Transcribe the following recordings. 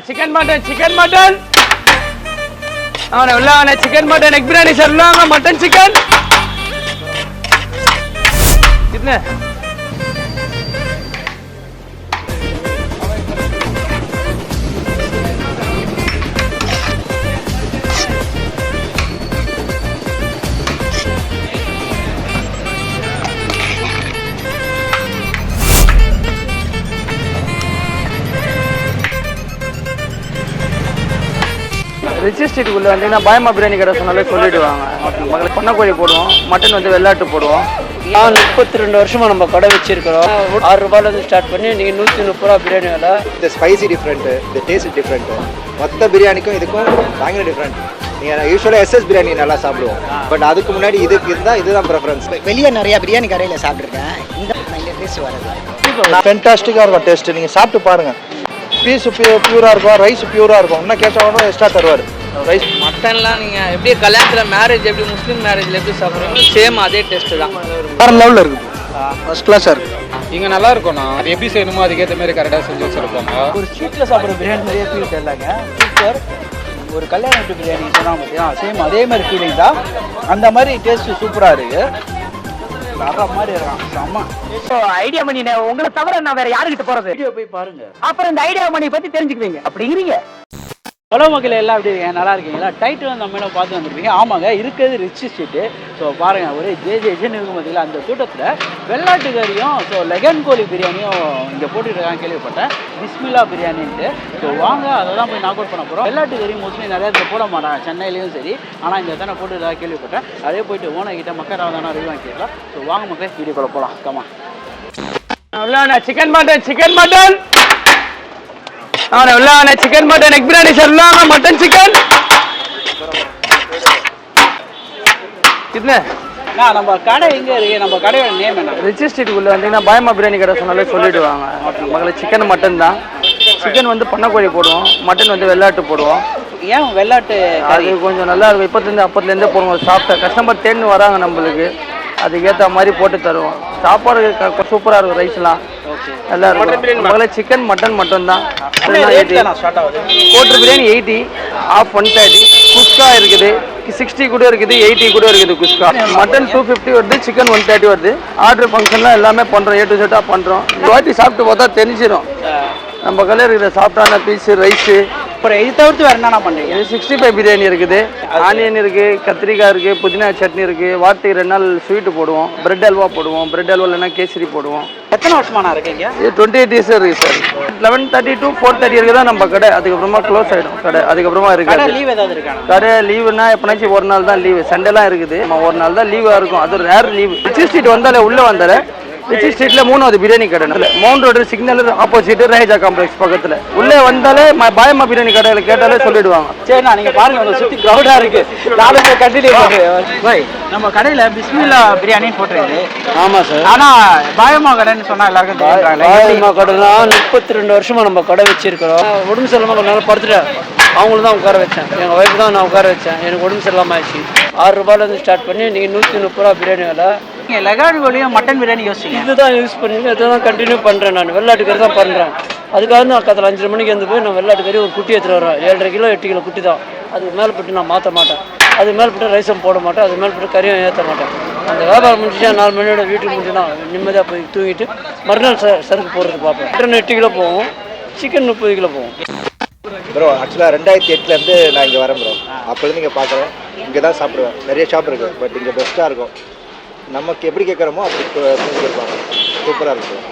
Chicken mutton chicken mutton egg biryani sir mutton chicken कितने rich ஸ்ட்ரீட்டுக்குள்ளே வந்தீங்கன்னா பாயம்மா பிரியாணி கடை சொன்னாலே சொல்லிவிடுவாங்க. மக்களை பொன்னக்கோழி போடுவோம், மட்டன் வந்து வெள்ளாட்டு போடுவோம். நான் 32 வருஷமாக நம்ம கடை வச்சிருக்கிறோம். 6 ரூபாயிலேருந்து ஸ்டார்ட் பண்ணி நீங்கள் 130 ரூபா பிரியாணி வேலை. இந்த ஸ்பைசி டிஃப்ரெண்ட்டு, இந்த டேஸ்ட் டிஃப்ரெண்ட்டு, மொத்த பிரியாணிக்கும் இதுக்கும் பயங்கர டிஃப்ரெண்ட். நீங்கள் யூஸ்வலாக எஸ்எஸ் பிரியாணி நல்லா சாப்பிடுவோம், பட் அதுக்கு முன்னாடி இதுக்கு இருந்தால் இதுதான் ப்ரிஃபரன்ஸ். வெளியே நிறையா பிரியாணி கடையில் சாப்பிட்ருக்கேன், இந்த டேஸ்ட் வராது. ஃபென்டாஸ்டிக்காக இருக்கும் டேஸ்ட்டு. நீங்கள் சாப்பிட்டு பாருங்கள். பீஸு பியூராக இருக்கும், ரைஸ் பியூராக இருக்கும். இன்னும் கேட்டாலும் எக்ஸ்ட்ரா தருவார் ரைஸ். மட்டன்லாம் நீங்கள் எப்படி கல்யாணத்தில் மேரேஜ் எப்படி முஸ்லீம் மேரேஜில் எப்படி சாப்பிட்றீங்களோ சேம் அதே டேஸ்ட்டு தான். வேறு லெவலில் இருக்குது, ஃபஸ்ட் கிளாஸாக இருக்குது. இங்கே நல்லா இருக்கும்ண்ணா. அது எப்படி செய்யணுமோ அதுக்கேற்ற மாதிரி கரெக்டாக செஞ்சு வச்சுருப்பாங்க. ஒரு ஸ்ட்ரீட்டில் சாப்பிட்ற பிரியாணி நிறைய ஃபீல் தெரியலாங்க. சூப்பர். ஒரு கல்யாண வீட்டு பிரியாணி சொன்னால் பார்த்தீங்கன்னா சேம் அதே மாதிரி ஃபீலிங் தான். அந்த மாதிரி டேஸ்ட்டு சூப்பராக இருக்குது. வர்ற மாதிரி இருக்கான் செம்ம. ஐடியா மணி உங்களை தவிர நான் வேற யாருக்கிட்ட போறது? வீடியோ போய் பாருங்க, அப்புறம் இந்த ஐடியா மணி பத்தி தெரிஞ்சுக்குவீங்க. அப்படிங்கிறீங்க. ஹலோ மக்கள் எல்லாம் எப்படி இருக்கீங்க? நல்லா இருக்கீங்களா? டைட்டில் வந்து நம்ம பார்த்து வந்துருப்பீங்க. ஆமாங்க, இருக்கிறது ரிச் ஸ்ட்ரீட்டு. ஸோ பாருங்கள், ஒரே ஜேஜேன்னு இருக்கும் பார்த்தீங்களா. அந்த கூட்டத்தில் வெள்ளாட்டு கறியும் லெகன் கோழி பிரியாணியும் இங்கே போட்டுருக்காங்க கேள்விப்பட்டேன். பிஸ்மில்லா பிரியாணின்ட்டு. ஸோ வாங்க அதை தான் போய் நாக் அவுட் பண்ண போகிறோம். வெள்ளாட்டு கறி மோஸ்ட்லி நிறையா பேர் போட மாட்டாங்க, சென்னையிலையும் சரி. ஆனால் இந்த தானே போட்டுருக்கா கேள்விப்பட்டேன். அதே போயிட்டு ஓனர்கிட்ட மக்கள் தானே ரிவ்யூ வாங்கிக்கலாம். ஸோ வாங்க மக்கள் வீடியோக்குள்ள போகலாம். Comma chicken mutton chicken mutton egg biryani sir mutton chicken कितने நம்ம கடை எங்கே இருக்குது? நம்ம கடையோட நேம் என்ன? ரிச்சி ஸ்ட்ரீட்டுக்குள்ளே வந்தீங்கன்னா பாயம்மா பிரியாணி கடை சொன்னாலே சொல்லிவிடுவாங்க. மக்களை சிக்கன் மட்டன் தான். சிக்கன் வந்து பண்ணக்கோழி போடுவோம், மட்டன் வந்து வெள்ளாட்டு போடுவோம். ஏன் வெள்ளாட்டு? அது கொஞ்சம் நல்லா இருக்கும். அப்பத்துலேருந்தே போடுவோம். சாப்பிட்ட கஸ்டமர் தேன்னு வராங்க நம்மளுக்கு, அதுக்கேற்ற மாதிரி போட்டு தருவோம். சாப்பாடு சூப்பராக இருக்கும். ரைஸ்லாம் நல்லா இருக்கும். மக்களை சிக்கன் மட்டன் மட்டும் தான். Quarter biryani 80, of 130. குஸ்கா இருக்குது 60 கூட இருக்குது, 80 கூட இருக்குது குஸ்கா. மட்டன் 250 வருது, சிக்கன் 130 வருது. ஆர்டர் ஃபங்க்ஷன்லாம் எல்லாமே பண்ணுறோம், A to Z பண்ணுறோம். இந்த வாட்டி சாப்பிட்டு பார்த்தா தெரிஞ்சிடும் நம்ம கடையில் இருக்கிற சாப்பிட்டான பீஸு ரைஸு. அப்புறம் இது தவிர்த்து வேறு என்னென்ன பண்ணுறீங்க? 65 பிரியாணி இருக்குது, ஆனியன் இருக்குது, கத்திரிக்காய் இருக்குது, புதினா சட்னி இருக்குது. வாரத்துக்கு 2 நாள் ஸ்வீட்டு போடுவோம், பிரெட் அல்வா போடுவோம். பிரெட் அல்வா இல்லைன்னா கேசரி போடுவோம். எத்தனை வருஷமான இருக்கீங்க? இது 28 years இருக்குது சார். 11:30 to 4:30 இருக்குது தான் நம்ம கடை. அதுக்கப்புறமா க்ளோஸ் ஆகிடும் கடை. அதுக்கப்புறமா இருக்குது லீவ் ஏதாவது இருக்காங்க? கடை லீவுனா எப்போனாச்சும் ஒரு நாள் தான் லீவு. சண்டேலாம் இருக்குது, ஒரு நாள் தான் லீவாக இருக்கும். அது ரேர் லீவு. ரிச்சி ஸ்ட்ரீட் வந்தாலே உள்ளே வந்தாலே ரிச்சி ஸ்ட்ரீட்டில் 3வது பிரியாணி கடை. மவுண்ட் ரோடு சிக்னல் ஆப்போசிட் ரேஜா காம்ப்ளெக்ஸ் பக்கத்தில். உள்ளே வந்தாலே பாயம்மா பிரியாணி கடையில் கேட்டாலே சொல்லிடுவாங்க. சரிண்ணா, நீங்கள் பாருங்கள், உங்களை சுற்றி க்ரௌடாக இருக்குது. நாலு பேர் கண்டினியூ பண்ணுறேன். நம்ம கடையில் பிஸ்மில்லா பிரியாணி போட்டுருக்குது. ஆமாம் சார். ஆனால் பாயம்மா கடைன்னு சொன்னால் எல்லாருக்கும் தெரியுறாங்க. பாயம்மா கடைனா 32 வருஷமாக நம்ம கடை வச்சிருக்கிறோம். உடம்பு சரியில்லாமல் கொஞ்ச நாள் படுத்துட்டேன். அவங்கள தான் உட்கார வச்சேன், எங்கள் ஒய்ஃப் தான் நான் உட்கார வச்சேன். எனக்கு உடம்பு சரியில்லாமல் ஆச்சு. 6 ரூபாயிலேருந்து ஸ்டார்ட் பண்ணி நீங்கள் 130 ரூபா பிரியாணி வேலை. நீங்கள் லெகான் கோழியும் மட்டன் பிரியாணி யோசிச்சிங்க? இதுதான் யூஸ் பண்ணிட்டு இதை தான் கண்டினியூ பண்ணுறேன். நான் வெள்ளாட்டுக்கறி தான் பண்ணுறேன். அதுக்காக தான் காலையில் 5 மணிக்கு வந்து போய் நான் வெள்ளாட்டுக்கறி ஒரு குட்டி எடுத்துகிட்டு வரேன். 7.5 கிலோ 8 கிலோ குட்டி தான். அதுக்கு மேலே போட்டு நான் மாற்ற மாட்டேன். அது மேலே போட்டு ரைஸும் போட மாட்டேன். அது மேலே போட்டு கறியும் ஏற்ற மாட்டேன். அந்த வியாபாரம் முடிச்சுட்டா 4 மணியோட வீட்டுக்கு முடிச்சுனா நிம்மதியாக போய் தூங்கிட்டு மறுநாள் சருக்கு போடுறது பார்ப்பேன். மட்டன் 8 கிலோ போகும், சிக்கன் 30 கிலோ போகும். ப்ரோ ஆக்சுவலாக 2008 நான் இங்கே வரேன் ப்ரோ. அப்போலேருந்து இங்கே பார்க்குறேன், இங்கே தான் சாப்பிடுவேன். நிறைய ஷாப் இருக்குது, பட் இங்கே பெஸ்ட்டாக இருக்கும். நமக்கு எப்படி கேட்குறோமோ அப்படி கொடுப்பாங்க. சூப்பராக இருக்கும்.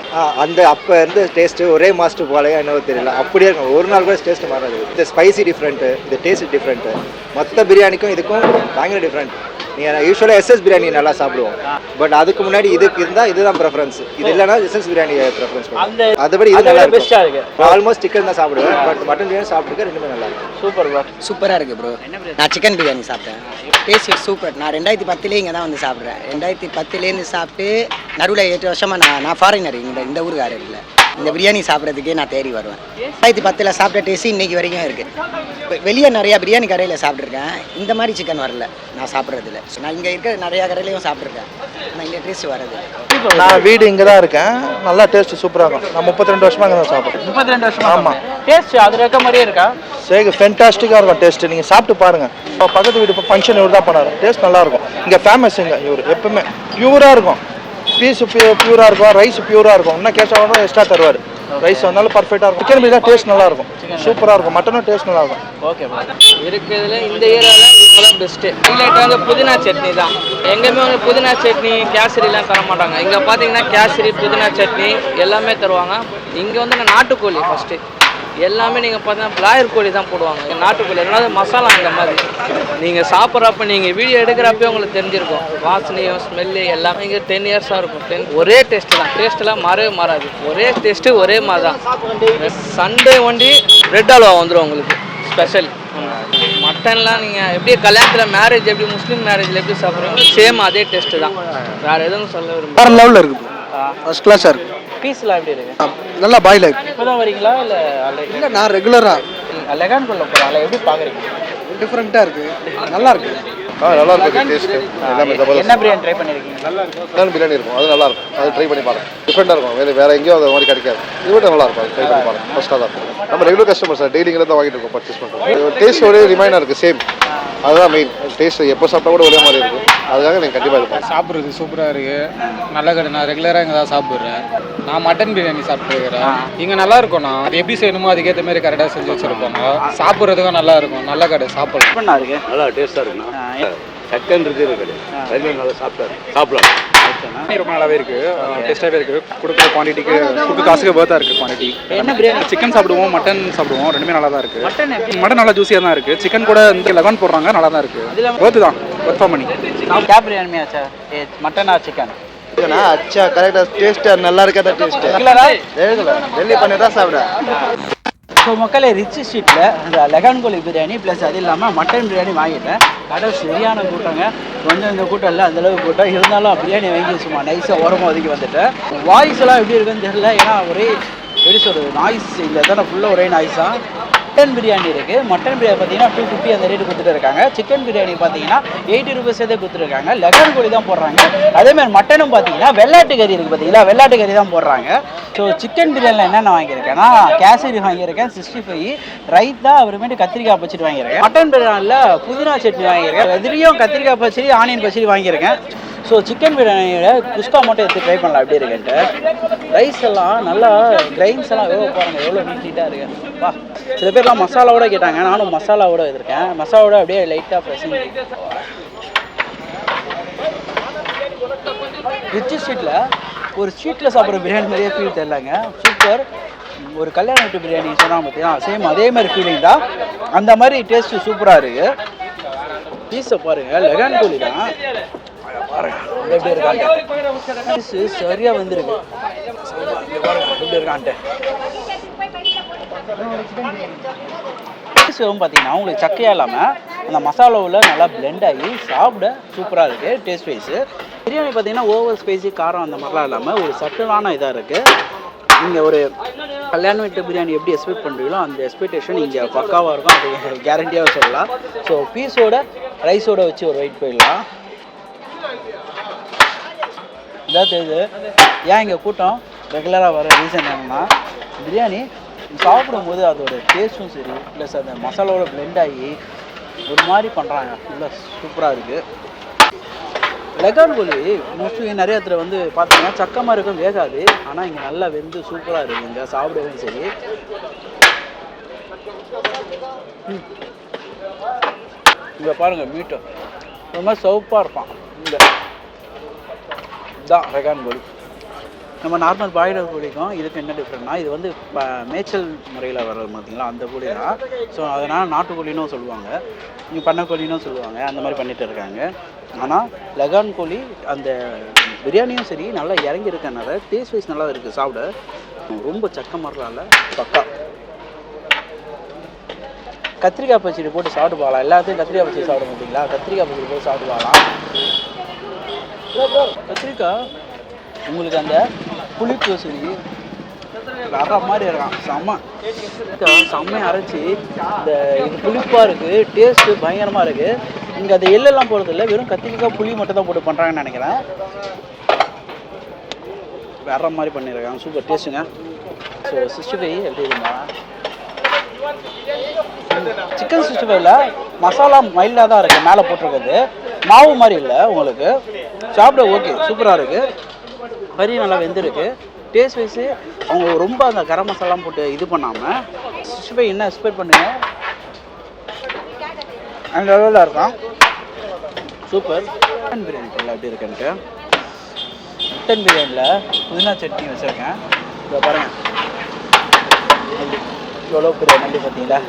அந்த அப்போ இருந்து டேஸ்ட்டு ஒரே மாஸ்டர் போலையா என்னவோ தெரியல, அப்படியே இருக்கும். ஒரு நாள் கூட டேஸ்ட்டு மாறாது. இந்த ஸ்பைசி டிஃப்ரெண்ட்டு, இந்த டேஸ்ட் டிஃப்ரெண்ட்டு, மொத்த பிரியாணிக்கும் இதுக்கும் பயங்கர டிஃப்ரெண்ட். நீங்கள் யூஸ்வலாக எஸ்எஸ் பிரியாணி நல்லா சாப்பிடுவோம், பட் அதுக்கு முன்னாடி இதுக்கு இருந்தால் இதுதான் ப்ரிஃபரன்ஸ். இது இல்லைனா எஸ்எஸ் பிரியாணி ப்ரிஃபரன்ஸ் பண்ணுவோம். அதுபடி இது நல்லா பெஸ்ட்டாக இருக்குது. ஆல்மோஸ்ட் சிக்கன் தான் சாப்பிடுவேன், பட் மட்டன் பிரியாணி சாப்பிட்டுக்க ரெண்டுமே நல்லா இருக்கும். Super bro. சூப்பராக இருக்குது ப்ரோ. நான் சிக்கன் பிரியாணி சாப்பிட்டேன், டேஸ்ட் சூப்பர். நான் 2010 இங்கே தான் வந்து சாப்பிட்றேன். 2010 சாப்பிட்டு நடுவில் 8 வருஷமாக நான் ஃபாரினர், இந்த ஊருக்காரர் இல்லை. இந்த பிரியாணி சாப்பிட்றதுக்கே நான் தேடி வருவேன். 2010 சாப்பிட்ட டேஸ்ட் இன்னைக்கு வரைக்கும் இருக்குது. வெளியே நிறையா பிரியாணி கடையில் சாப்பிட்ருக்கேன், இந்த மாதிரி சிக்கன் வரல நான் சாப்பிட்றதில்ல. நான் இங்கே இருக்க நிறையா கடையிலையும் சாப்பிட்ருக்கேன், ஆனால் இங்கே டேஸ்ட் வரது. நான் வீடு இங்கே தான் இருக்கேன், நல்லா டேஸ்ட் சூப்பராக இருக்கும். நான் 32 வருஷமாக இங்கே தான் சாப்பிட்றேன். 32 வருஷமா? ஆமாம். டேஸ்ட் அது இருக்க மாதிரியே இருக்கா? சரி, ஃபென்டாஸ்டிக்காக இருக்கும் டேஸ்ட்டு. நீங்கள் சாப்பிட்டு பாருங்கள். இப்போ பக்கத்து வீடு இப்போ ஃபங்க்ஷன் இவர் தான் பண்ணார், டேஸ்ட் நல்லாயிருக்கும். இங்கே ஃபேமஸ் இங்கே இவர் எப்பவுமே பியூராக இருக்கும். பீஸு பியூராக இருக்கும், ரைஸ் பியூராக இருக்கும். இன்னும் கேஷாக கூட எக்ஸ்ட்ரா தருவார். ரைஸ் வந்தாலும் பர்ஃபெக்டாக இருக்கும். சிக்கன் பிரியாணி டேஸ்ட் நல்லாயிருக்கும், சூப்பராக இருக்கும். மட்டனும் டேஸ்ட் நல்லாயிருக்கும். ஓகே, இருக்கிறதுல இந்த ஏரியாவில் இவங்க தான் பெஸ்ட்டு. ஹைலைட் வந்து புதினா சட்னி தான். எங்கேயுமே வந்து புதினா சட்னி கேசரிலாம் தர மாட்டாங்க. இங்கே பார்த்தீங்கன்னா கேசரி, புதினா சட்னி எல்லாமே தருவாங்க. இங்கே வந்து நாட்டுக்கோழி ஃபஸ்ட்டு எல்லாமே நீங்கள் பார்த்தீங்கன்னா பிளாயர் கோழி தான் போடுவாங்க. நாட்டுக்கோழி அதனால மசாலா அந்த மாதிரி நீங்கள் சாப்பிட்றப்ப நீங்கள் வீடியோ எடுக்கிறப்பே உங்களுக்கு தெரிஞ்சிருக்கும். வாசனையும் ஸ்மெல்லு எல்லாமே இங்கே 10 இயர்ஸாக இருக்கும். ஒரே டேஸ்ட்டு தான், டேஸ்ட்டெல்லாம் மாறவே மாறாது. ஒரே டேஸ்ட்டு ஒரே மாதிரி தான். சண்டே ஒண்டி பிரெட் அல்வா வந்துடும் உங்களுக்கு ஸ்பெஷல். மட்டன்லாம் நீங்கள் எப்படி கல்யாணத்தில் மேரேஜ் எப்படி முஸ்லீம் மேரேஜில் எப்படி சாப்பிட்றீங்களோ சேம் அதே டேஸ்ட்டு தான். வேறு எதுவும் சொல்ல விரும்புகிறேன். வேறு லெவலில் இருக்குது, ஃபஸ்ட் கிளாஸாக இருக்குது. பீஸ்லாம் எப்படி இருக்கு? நல்லா பாயில் ஆகிருக்கு. இப்போ தான் வரீங்களா இல்லை ஆல்ரெடி? இல்லை, நான் ரெகுலராக லெகான் கொள்ள போகிறோம். எப்படி பார்க்குறீங்க? டிஃப்ரெண்ட்டாக இருக்குது, நல்லா இருக்குது. நல்லா இருக்கும் டேஸ்ட்டு. எல்லாமே என்ன பிரியாணி ட்ரை பண்ணியிருக்கீங்க? சிக்கன் பிரியாணி இருக்கும், அது நல்லா இருக்கும். அது ட்ரை பண்ணி பாருங்க. டிஃப்ரெண்டாக இருக்கும், வேறு எங்கேயும் அது மாதிரி கிடைக்காது. இது விட நல்லா இருக்கும், அது ட்ரை பண்ணி பாருங்க. ஃபஸ்ட்டாக தான் இருக்கும். நம்ம ரெகுலர் கஸ்டமர் சார், டெய்லிங்கில் தான் வாங்கிட்டு இருக்கோம், பர்ச்சேஸ் பண்ணுறோம். டேஸ்ட் ஒரே ரிமைனாக இருக்குது, சேம். அதுதான் மெயின். டேஸ்ட் எப்போ சாப்பிட்டா கூட ஒரே மாதிரி இருக்கும். அதுக்காக நீங்கள் கண்டிப்பாக இருப்பேன். சாப்பிட்றது சூப்பராக இருக்குது, நல்ல கடை. நான் ரெகுலராக இங்கே தான் சாப்பிட்றேன். நான் மட்டன் பிரியாணி சாப்பிட்டுருக்கிறேன். இங்கே நல்லா இருக்கும்ண்ணா. அது எப்படி செய்யணுமோ அதுக்கேற்ற மாதிரி கரெக்டாக செஞ்சு வச்சுருப்பாங்க. சாப்பிட்றதுக்கும் நல்லா இருக்கும், நல்ல கடை. சாப்பிடலாம், பண்ணா இருக்கு, நல்லா டேஸ்ட்டாக இருக்குண்ணா. சக்கன் இருக்குது கடை நல்லா சாப்பிடலாம். ரொம்ப நல்லாவே இருக்குது, டேஸ்ட்டாகவே இருக்குது. கொடுக்குற குவான்டிட்டிக்கு கொடுக்குற காசுக்கு வேர்த்தாக இருக்குது குவான்டிட்டி. என்ன பிரியாணி? சிக்கன் சாப்பிடுவோம், மட்டன் சாப்பிடுவோம், ரெண்டுமே நல்லா தான் இருக்குது. மட்டன் எப்படி? மட்டன் நல்லா ஜூஸியாக தான் இருக்குது. சிக்கன் கூட இந்த லெகான் போடுறாங்க, நல்லா தான் இருக்குது. வேர்த்து தான், ஒர்க் ஃபார்ம் பண்ணி. क्या बिरयानी में अच्छा मटन और चिकन? அச்சா கரெக்டாக டேஸ்ட்டு நல்லா இருக்காத டேஸ்ட்டு ரெகுலர் டெல்லி பண்ணி தான் சாப்பிடுவேன். ஸோ மக்களே, ரிச் ஸ்ட்ரீட்டில் இந்த லெகான் கோழி பிரியாணி ப்ளஸ் அது இல்லாமல் மட்டன் பிரியாணி வாங்கிட்டேன். கடை சரியான கூட்டங்க, கொஞ்சம் இந்த கூட்டம் இல்லை, அந்தளவுக்கு கூட்டம் இருந்தாலும் பிரியாணி வாங்கி சும்மா நைஸாக ஓரமாக ஒதுக்கி வந்துட்டேன். வாய்ஸ் எல்லாம் எப்படி இருக்குன்னு தெரியல, ஏன்னா ஒரே எப்படி சொல்கிறது நாய்ஸ் இல்லை தானே, ஃபுல்லாக ஒரே நாய்ஸ் தான். மட்டன் பிரியாணி இருக்குது. மட்டன் பிரியாணி பார்த்தீங்கன்னா 250 அந்த ரேட்டு கொடுத்துட்டு இருக்காங்க. சிக்கன் பிரியாணி பார்த்தீங்கன்னா 80 ரூபீஸே கொடுத்துருக்காங்க. லெகான் கோழி தான் போடுறாங்க. அதேமாதிரி மட்டனும் பார்த்தீங்கன்னா வெள்ளாட்டு கறி இருக்குது, பார்த்தீங்களா, வெள்ளாட்டு கறி தான் போடுறாங்க. ஸோ சிக்கன் பிரியாணியில் என்னென்ன வாங்கியிருக்கேன்னா கேசரி வாங்கியிருக்கேன், 65 ரைத்தா, அப்புறமேட்டு கத்திரிக்காய் பச்சடி வாங்கியிருக்கேன். மட்டன் பிரியாணியில் புதினா சட்னி வாங்கியிருக்கேன். எதிரியும் கத்திரிக்காய் பச்சடி, ஆனியன் பச்சடி வாங்கியிருக்கேன். ஸோ சிக்கன் பிரியாணியோட குஸ்கா மட்டும் எடுத்து ட்ரை பண்ணலாம் எப்படி இருக்குன்ட்டு. ரைஸ் எல்லாம் நல்லா கிரைன்ஸ் எல்லாம் எவ்வளோ பாருங்கள், எவ்வளோ நீட்டாக இருக்கு. வா, சில பேர்லாம் மசாலாவோட கேட்டாங்க, நானும் மசாலாவோட இருக்கேன். மசாலாவோட அப்படியே லைட்டாக ப்ரெஸிங். ரிச் ஸ்ட்ரீட்டில் ஒரு ஸ்ட்ரீட்டில் சாப்பிட்ற பிரியாணி மாதிரியே ஃபீல் தெரியலங்க, சூப்பர். ஒரு கல்யாண வீட்டு பிரியாணி சொன்னால் பார்த்தீங்கன்னா சேம் அதே மாதிரி ஃபீலிங் தான். அந்த மாதிரி டேஸ்ட்டு சூப்பராக இருக்குது. பீஸை பாருங்கள், லெகான் கோழி தான் பாருங்க எப்படி இருக்காங்க. பீஸு சரியாக வந்துருக்கு, எப்படி இருக்கான்ட்டு. பீஸும் பார்த்தீங்கன்னா உங்களுக்கு சக்கையாக இல்லாமல் அந்த மசாலாவில் நல்லா பிளெண்ட் ஆகி சாப்பிட சூப்பராக இருக்குது டேஸ்ட் வைஸு. பிரியாணி பார்த்தீங்கன்னா ஓவர் ஸ்பைசி காரம் அந்த மாதிரிலாம் இல்லாமல் ஒரு சட்டிலான இதாக இருக்குது. நீங்கள் ஒரு கல்யாண வீட்டு பிரியாணி எப்படி எக்ஸ்பெக்ட் பண்ணுறீங்களோ அந்த எக்ஸ்பெக்டேஷன் இங்கே பக்காவாக இருக்கும், அது கேரண்டியாக சொல்லலாம். ஸோ பீஸோட ரைஸோட வச்சு ஒரு வெயிட் போயிடலாம். இதாக தெரியுது ஏன் இங்கே கூட்டம் ரெகுலராக வர ரீசன் என்னென்னா, பிரியாணி சாப்பிடும்போது அதோட டேஸ்ட்டும் சரி ப்ளஸ் அந்த மசாலாவோட பிளெண்ட் ஆகி ஒரு மாதிரி பண்ணுறாங்க, நல்லா சூப்பராக இருக்குது. லெகான் கோழி மோஸ்ட்லி நிறைய இடத்துல வந்து பார்த்தீங்கன்னா சக்கமாக இருக்கும், வேகாது. ஆனால் இங்கே நல்லா வெந்து சூப்பராக இருக்குது, இங்கே சாப்பிடவே சரி. இங்கே பாருங்கள் மீட்டு ரொம்ப சவுப்பாக இருப்பான். இங்கே தான் லெகான் கோழி. நம்ம நார்மல் பாய்லர் கோழிக்கும் இதுக்கு என்ன டிஃப்ரெண்ட்னா, இது வந்து மேய்ச்சல் முறையில் வர்றது பார்த்தீங்களா அந்த கோழி தான். ஸோ அதனால் நாட்டுக்கோழினும் சொல்லுவாங்க, இங்கே பண்ணைக்கோழினும் சொல்லுவாங்க, அந்த மாதிரி பண்ணிகிட்டு இருக்காங்க. ஆனால் லெகான் கோழி அந்த பிரியாணியும் சரி நல்லா இறங்கி இருக்கனால டேஸ்ட் வைஸ் நல்லா இருக்குது, சாப்பிட ரொம்ப சக்க மாதிரிலாம் பக்கா. கத்திரிக்காய் பச்சடி போட்டு சாப்பிட்டு போகலாம், எல்லாத்தையும் கத்திரிக்காய் பச்சடி சாப்பிட மாட்டிங்களா, கத்திரிக்காய் பச்சடி போட்டு சாப்பிட்டு போகலாம். கத்திரிக்காய் உங்களுக்கு அந்த புளிப்பு சரி வேற மாதிரி இருக்கான். செம்மையாக அரைச்சி இந்த இது புளிப்பாக இருக்குது, டேஸ்ட்டு பயங்கரமாக இருக்குது. இங்கே அந்த எள்ளெல்லாம் போகிறது இல்லை, வெறும் கத்திரிக்காய் புளி மட்டும் தான் போட்டு பண்ணுறாங்கன்னு நினைக்கிறேன். வேற மாதிரி பண்ணியிருக்காங்க, சூப்பர் டேஸ்ட்டுங்க. ஸோ 65 எப்படி இருந்தா சிக்கன் 65ல மசாலா மைல்டாக தான் இருக்குது, மேலே போட்டிருக்கிறது மாவு மாதிரி இல்லை உங்களுக்கு. சாப்பிட ஓகே சூப்பராக இருக்குது. கறி நல்லா வெந்திருக்கு. டேஸ்ட் வைஸு அவங்க ரொம்ப அந்த கரம் மசாலாம் போட்டு இது பண்ணாமல் 65 என்ன எக்ஸ்பெக்ட் பண்ணுங்க அந்த லெவலில் இருக்கான். சூப்பர். மட்டன் பிரியாணி தெரியல எப்படி இருக்குன்ட்டு. மட்டன் பிரியாணியில் புதினா சட்னி வச்சுருக்கேன். இதை பாருங்கள் எவ்வளோ பெரிய நண்டு பார்த்தீங்களா.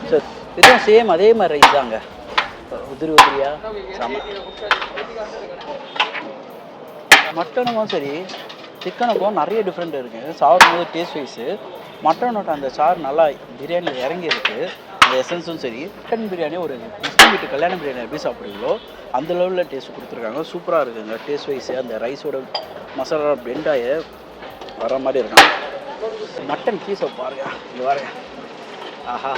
ஸோ இதுவும் சேம் அதே மாதிரி ரைஸ் தாங்க, உதிரியாக சாம. மட்டனுக்கும் சரி சிக்கனுக்கும் நிறைய டிஃப்ரெண்ட் இருக்குது. சாப்பிடும்போது டேஸ்ட் வைஸு மட்டனோட அந்த சாறு நல்லா பிரியாணியில் இறங்கியிருக்கு. அந்த எசன்ஸும் சரி. மட்டன் பிரியாணி ஒரு முஸ்லீம் வீட்டு கல்யாண பிரியாணி எப்படி சாப்பிடுவீங்களோ அந்த லெவலில் டேஸ்ட் கொடுத்துருக்காங்க. சூப்பராக இருக்குங்க டேஸ்ட் வைஸு. அந்த ரைஸோட மசாலா பெண்டாகி வர மாதிரி இருக்கும். மட்டன் பீஸை பாருங்க, இங்கே பாருங்க. ஆஹா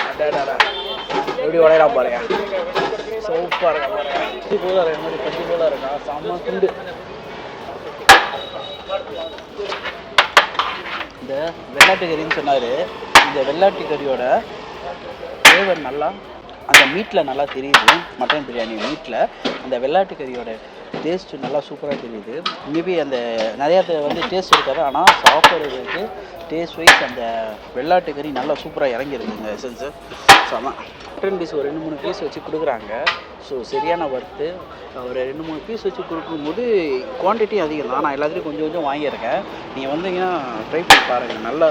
அடாடா எப்படி உடையறா பாருங்க, சூப்பராக இருக்கா பாருங்க. பட்டி போல இருக்க மாதிரி பட்டி போல இருக்கா, செம்ம துண்டு. இந்த வெள்ளாட்டு கறின்னு சொன்னார். இந்த வெள்ளாட்டு கறியோட ஃப்ளேவர் நல்லா அந்த மீட்டில் நல்லா தெரியுது. மட்டன் பிரியாணி மீட்டில் அந்த வெள்ளாட்டு கறியோட டேஸ்ட்டு நல்லா சூப்பராக தெரியுது. மேபி அந்த நிறையா வந்து டேஸ்ட் இருக்காது, ஆனால் சாப்பிட்றதுக்கு டேஸ்ட் வைஸ் அந்த வெள்ளாட்டு கறி நல்லா சூப்பராக இறங்கியிருக்குங்க எசன்ஸு. செம. மட்டன் பீஸ் ஒரு 2-3 பீஸ் வச்சு கொடுக்குறாங்க. ஸோ சரியான ஒர்த்து. ஒரு 2-3 பீஸ் வச்சு கொடுக்கும்போது குவான்டிட்டி அதிகம் தான். நான் எல்லாத்துலேயும் கொஞ்சம் கொஞ்சம் வாங்கியிருக்கேன். நீங்கள் வந்தீங்கன்னா ட்ரை பண்ணி பாருங்கள், நல்லா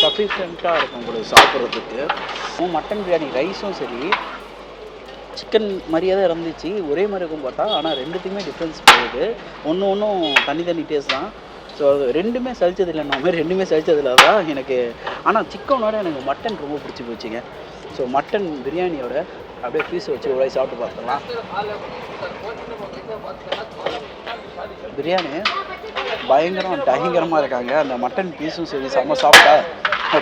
சஃபிஷியண்ட்டாக இருக்கும் உங்களுக்கு சாப்பிட்றதுக்கு. மட்டன் பிரியாணி ரைஸும் சரி சிக்கன் மாதிரியே தான் இருந்துச்சு, ஒரே மாதிரி இருக்கும் பார்த்தா. ஆனால் ரெண்டுத்துக்குமே டிஃப்ரென்ஸ் போகுது. ஒன்றும் தனி டேஸ்ட் தான். ஸோ அது ரெண்டுமே சளிச்சது இல்லை, நம்ம ரெண்டுமே சளிச்சதில்லை தான் எனக்கு. ஆனால் சிக்கனோட எனக்கு மட்டன் ரொம்ப பிடிச்சி போச்சுங்க. ஸோ மட்டன் பிரியாணியோட அப்படியே பீஸ் வச்சு ஒரு சாப்பிட்டு பார்த்துக்கலாம். பிரியாணி பயங்கரமாக இருக்காங்க. அந்த மட்டன் பீஸும் சரி செம்ம சாப்பிட்டா,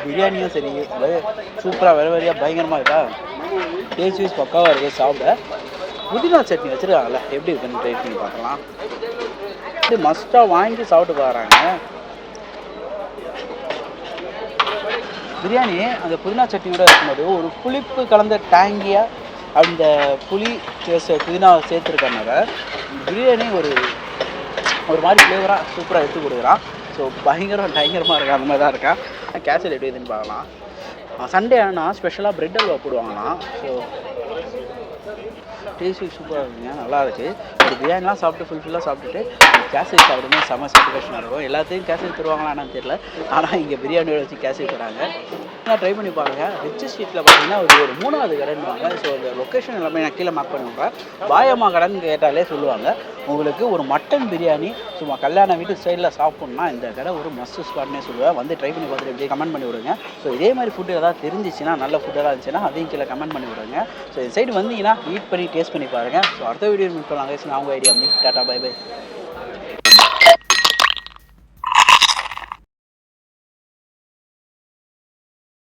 பிரியாணியும் சரி சூப்பராக வெரையாக பயங்கரமாக இருக்கா. டேஸ்ட் வைஸ் பக்காவாக இருக்குது. சாப்பிட புதினா சட்னி வச்சுருக்காங்கல்ல, எப்படி இருக்குன்னு ட்ரை பண்ணி பார்க்கலாம். இது மஸ்ட்டாக வாங்கி சாப்பிட்டு பாருங்க. பிரியாணி அந்த புதினா சட்னியோட இருக்கும்போது ஒரு புளிப்பு கலந்த டேங்கியாக அந்த புளி புதினா சேர்த்துருக்கனால பிரியாணி ஒரு மாதிரி ஃப்ளேவராக சூப்பராக எடுத்து கொடுக்குறான். ஸோ பயங்கரமாக இருக்கா, அந்த மாதிரி தான் இருக்கா. கேசரி எப்படி இதுன்னு பார்க்கலாம். சண்டே ஆனால் ஸ்பெஷலாக ப்ரெட் அல்வா போடுவாங்களாம். ஸோ டேஸ்ட் சூப்பராக இருக்குங்க, நல்லா இருக்குது. ஒரு பிரியாணிலாம் சாப்பிட்டு ஃபுல்லாக சாப்பிட்டுட்டு கேசரி சாப்பிடும்போது செம்ம சாட்டிஸ்ஃபேக்ஷனாக இருக்கும். எல்லாத்தையும் கேசரி தருவாங்களா என்னன்னு தெரியல, ஆனால் இங்கே பிரியாணியோட வச்சு கேசரி தராங்க. நான் ட்ரை பண்ணி பாருங்கள். ரிச் ஸ்ட்ரீட்டில் பார்த்தீங்கன்னா ஒரு 3வது கடைன்னுவாங்க. ஸோ அந்த லொக்கேஷன் எல்லாமே நான் கீழே மார்க் பண்ணுவேன். பாயம்மா கடைன்னு கேட்டாலே சொல்லுவாங்க. உங்களுக்கு ஒரு மட்டன் பிரியாணி சும்மா கல்யாண வீட்டு ஸ்டைலில் சாப்பிட்ணுன்னா இந்த கடை ஒரு மஸ்ட் ஸ்பாட்னே சொல்லுவேன். வந்து ட்ரை பண்ணி பார்த்துட்டு எப்படி கமெண்ட் பண்ணி விடுங்க. ஸோ இதே மாதிரி ஃபுட்டு ஏதாவது தெரிஞ்சிச்சுன்னா, நல்ல ஃபுட்டெல்லாம் இருந்துச்சுன்னா அதையும் கீழே கமெண்ட் பண்ணி விடுங்க. ஸோ இந்த சைடு வந்தீங்கன்னா ஈட் பண்ணி டேஸ்ட் பண்ணி பாருங்கள். ஸோ அடுத்த வீடியோ மீட் பண்ணலாம். நான் உங்கள் idea meet tata bye by.